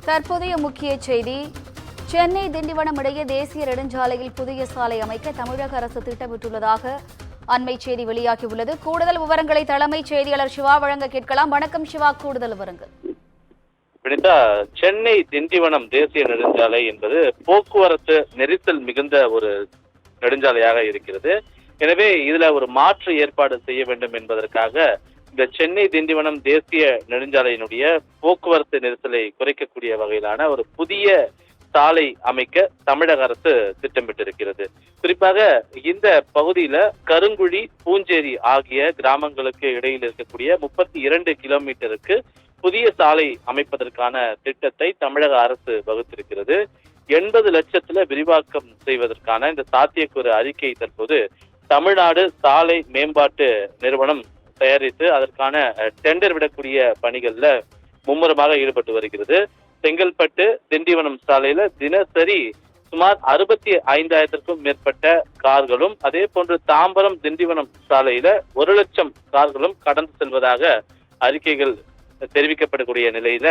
தற்போதைய முக்கிய செய்தி. சென்னை திண்டிவனம் இடையே தேசிய நெடுஞ்சாலையில் புதிய சாலை அமைக்க தமிழக அரசு திட்டமிட்டுள்ளதாக அண்மை செய்தி வெளியாகியுள்ளது. கூடுதல் விவரங்களை தலைமைச் செய்தியாளர் சிவா வழங்க கேட்கலாம். வணக்கம் சிவா, கூடுதல் விவரங்கள். சென்னை திண்டிவனம் தேசிய நெடுஞ்சாலை என்பது போக்குவரத்து நெரிசல் மிகுந்த ஒரு நெடுஞ்சாலையாக இருக்கிறது. எனவே இதுல ஒரு மாற்று ஏற்பாடு செய்ய வேண்டும் என்பதற்காக இந்த சென்னை திண்டிவனம் தேசிய நெடுஞ்சாலையினுடைய போக்குவரத்து நெரிசலை குறைக்கக்கூடிய வகையிலான ஒரு புதிய சாலை அமைக்க தமிழக அரசு திட்டமிட்டிருக்கிறது. குறிப்பாக இந்த பகுதியில கருங்குழி, பூஞ்சேரி ஆகிய கிராமங்களுக்கு இடையில் இருக்கக்கூடிய 32 கிலோமீட்டருக்கு புதிய சாலை அமைப்பதற்கான திட்டத்தை தமிழக அரசு வகுத்திருக்கிறது. 80 லட்சத்துல விரிவாக்கம் செய்வதற்கான இந்த சாத்தியக்கூறு அறிக்கை தற்போது தமிழ்நாடு சாலை மேம்பாட்டு நிறுவனம் தயாரித்து அதற்கான டெண்டர் விடக்கூடிய பணிகள்ல மும்முரமாக ஈடுபட்டு வருகிறது. செங்கல்பட்டு திண்டிவனம் சாலையில தினசரி சுமார் 65,000க்கும் மேற்பட்ட கார்களும், அதே போன்று தாம்பரம் திண்டிவனம் சாலையில 1 லட்சம் கார்களும் கடந்து செல்வதாக அறிக்கைகள் தெரிவிக்கப்படக்கூடிய நிலையில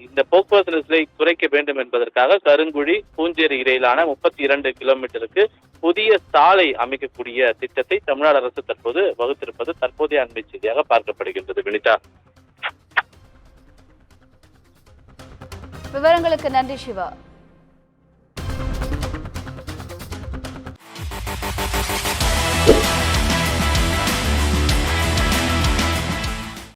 இந்த போக்குவரத்து நெரிசலை குறைக்க வேண்டும் என்பதற்காக கருங்குழி, பூஞ்சேரி இடையிலான 32 கிலோமீட்டருக்கு புதிய சாலை அமைக்கக்கூடிய திட்டத்தை தமிழ்நாடு அரசு தற்போது வகுத்திருப்பது தற்போதைய அண்மை செய்தியாக பார்க்கப்படுகின்றது. வினிதா, விவரங்களுக்கு நன்றி சிவா.